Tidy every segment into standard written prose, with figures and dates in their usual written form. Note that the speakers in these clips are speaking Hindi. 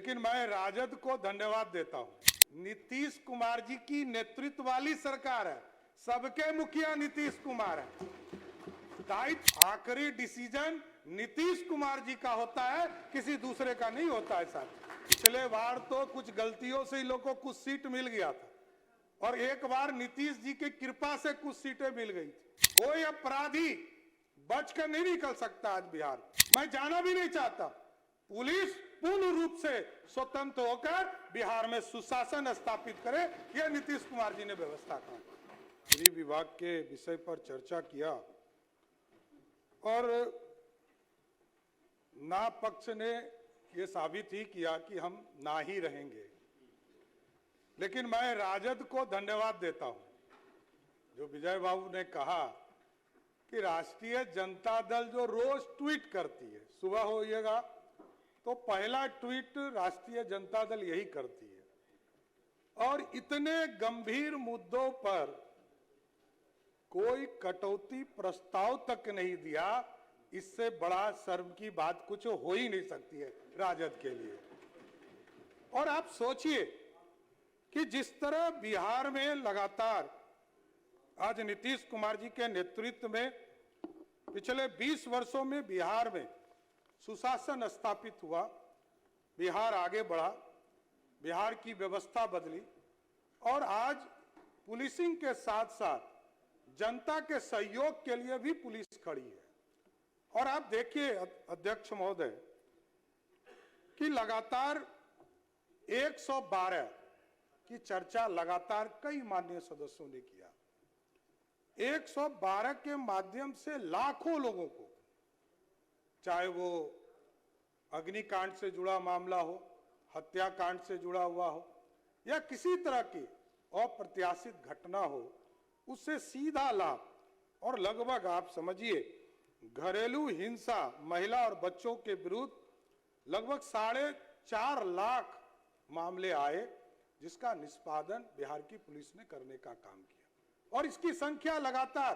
लेकिन मैं राजद को धन्यवाद देता हूं। नीतीश कुमार जी की नेतृत्व वाली सरकार है, सबके मुखिया नीतीश कुमार है। दायित्व आखिरी डिसीजन नीतीश कुमार जी का होता है, किसी दूसरे का नहीं होता है साहब। पिछले बार तो कुछ गलतियों से ही लोगों को कुछ सीट मिल गया था और एक बार नीतीश जी की कृपा से कुछ सीटें मिल गई थी। कोई अपराधी बचकर नहीं निकल सकता आज बिहार। मैं जाना भी नहीं चाहता। पुलिस पूर्ण रूप से स्वतंत्र होकर बिहार में सुशासन स्थापित करे, यह नीतीश कुमार जी ने व्यवस्था की। गृह विभाग के विषय पर चर्चा किया और ना पक्ष ने यह साबित ही किया कि हम ना ही रहेंगे। लेकिन मैं राजद को धन्यवाद देता हूं। जो विजय बाबू ने कहा कि राष्ट्रीय जनता दल जो रोज ट्वीट करती है, सुबह होइएगा तो पहला ट्वीट राष्ट्रीय जनता दल यही करती है और इतने गंभीर मुद्दों पर कोई कटौती प्रस्ताव तक नहीं दिया। इससे बड़ा शर्म की बात कुछ हो ही नहीं सकती है राजद के लिए। और आप सोचिए कि जिस तरह बिहार में लगातार आज नीतीश कुमार जी के नेतृत्व में पिछले 20 वर्षों में बिहार में सुशासन स्थापित हुआ, बिहार आगे बढ़ा, बिहार की व्यवस्था बदली और आज पुलिसिंग के साथ साथ जनता के सहयोग के लिए भी पुलिस खड़ी है। और आप देखिए अध्यक्ष महोदय कि लगातार 112 की चर्चा लगातार कई माननीय सदस्यों ने किया। 112 के माध्यम से लाखों लोगों को, चाहे वो अग्निकांड से जुड़ा मामला हो, हत्याकांड से जुड़ा हुआ हो या किसी तरह की अप्रत्याशित घटना हो, उससे सीधा लाभ और लगभग आप समझिए घरेलू हिंसा, महिला और बच्चों के विरुद्ध लगभग 4.5 लाख मामले आए, जिसका निष्पादन बिहार की पुलिस ने करने का काम किया। और इसकी संख्या लगातार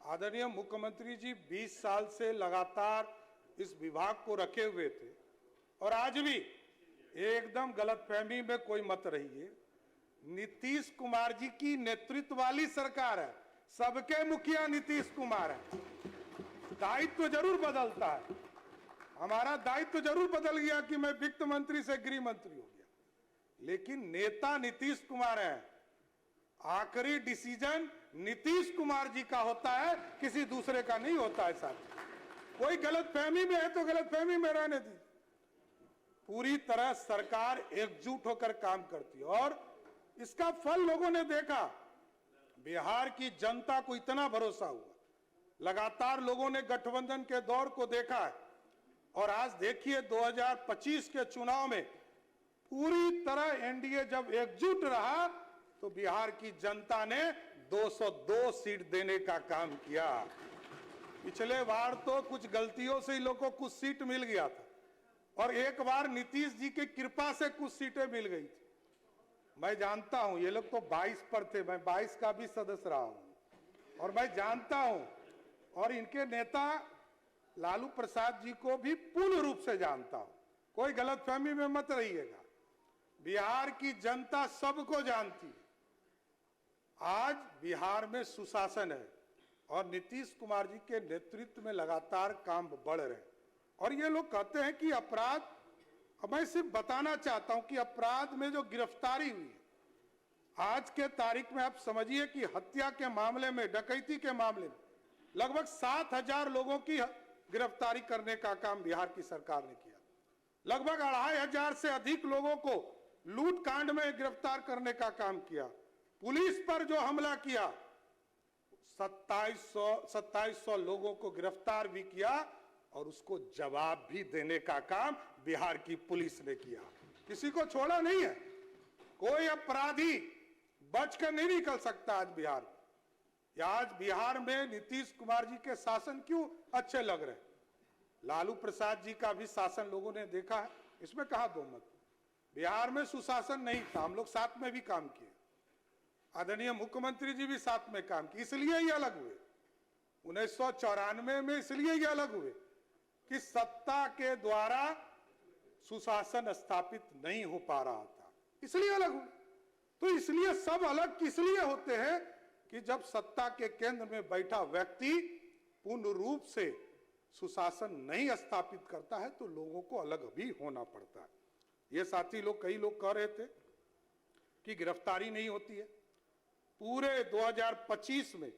आदरणीय मुख्यमंत्री जी 20 साल से लगातार इस विभाग को रखे हुए थे और आज भी एकदम गलतफहमी में कोई मत रहिए। नीतीश कुमार जी की नेतृत्व वाली सरकार है, सबके मुखिया नीतीश कुमार है। दायित्व जरूर बदलता है, हमारा दायित्व जरूर बदल गया कि मैं वित्त मंत्री से गृह मंत्री हो गया, लेकिन नेता नीतीश कुमार है। आखिरी डिसीजन नीतीश कुमार जी का होता है, किसी दूसरे का नहीं होता है साहब। कोई गलतफहमी में है तो गलतफहमी में रहने दी। पूरी तरह सरकार एकजुट होकर काम करती है और इसका फल लोगों ने देखा। बिहार की जनता को इतना भरोसा हुआ, लगातार लोगों ने गठबंधन के दौर को देखा है और आज देखिए 2025 के चुनाव में पूरी तरह एनडीए जब एकजुट रहा तो बिहार की जनता ने 202 सीट देने का काम किया। पिछले बार तो कुछ गलतियों से ही लोगों को कुछ सीट मिल गया था और एक बार नीतीश जी की कृपा से कुछ सीटें मिल गई थी। मैं जानता हूं ये लोग तो 22 पर थे, मैं 22 का भी सदस्य रहा हूं और मैं जानता हूं और इनके नेता लालू प्रसाद जी को भी पूर्ण रूप से जानता हूं। कोई गलतफहमी में मत रहिएगा, बिहार की जनता सबको जानती है। आज बिहार में सुशासन है और नीतीश कुमार जी के नेतृत्व में लगातार काम बढ़ रहे हैं। और ये लोग कहते हैं कि अपराध, मैं सिर्फ बताना चाहता हूं कि अपराध में जो गिरफ्तारी हुई है आज के तारीख में, आप समझिए कि हत्या के मामले में, डकैती के मामले में लगभग 7,000 लोगों की गिरफ्तारी करने का काम बिहार की सरकार ने किया। लगभग 2,500 से अधिक लोगों को लूट कांड में गिरफ्तार करने का काम किया। पुलिस पर जो हमला किया 2700 लोगों को गिरफ्तार भी किया और उसको जवाब भी देने का काम बिहार की पुलिस ने किया। किसी को छोड़ा नहीं है। कोई अपराधी बचकर नहीं निकल सकता आज बिहार में। आज बिहार में नीतीश कुमार जी के शासन क्यों अच्छे लग रहे हैं? लालू प्रसाद जी का भी शासन लोगों ने देखा है, इसमें कहां दो मत। बिहार में सुशासन नहीं था, हम लोग साथ में भी काम किए, आदरणीय मुख्यमंत्री जी भी साथ में काम किए, इसलिए ही अलग हुए। 1994 में इसलिए ही अलग हुए कि सत्ता के द्वारा सुशासन स्थापित नहीं हो पा रहा था, इसलिए अलग हुए। तो इसलिए सब अलग किस लिए होते हैं कि जब सत्ता के केंद्र में बैठा व्यक्ति पूर्ण रूप से सुशासन नहीं स्थापित करता है तो लोगों को अलग भी होना पड़ता है। ये साथी लोग, कई लोग कह रहे थे कि गिरफ्तारी नहीं होती है। पूरे 2025 में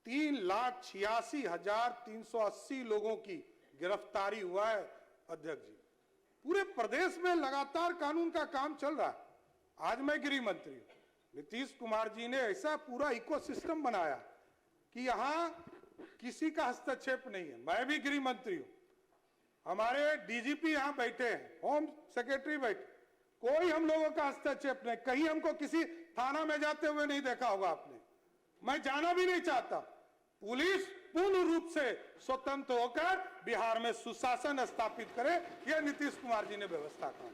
3,86,380 लोगों की गिरफ्तारी हुआ है अध्यक्ष जी। पूरे प्रदेश में लगातार कानून का काम चल रहा है। आज मैं गृह मंत्री हूं, नीतीश कुमार जी ने ऐसा पूरा इकोसिस्टम बनाया कि यहां किसी का हस्तक्षेप नहीं है। मैं भी गृह मंत्री हूं, हमारे डीजीपी यहां बैठे हैं, होम सेक्रेटरी बैठे, कोई हम लोगों का हस्तक्षेप नहीं। कहीं हमको किसी थाना में जाते हुए नहीं देखा होगा आपने, मैं जाना भी नहीं चाहता। पुलिस पूर्ण रूप से स्वतंत्र होकर बिहार में सुशासन स्थापित करे, यह नीतीश कुमार जी ने व्यवस्था की।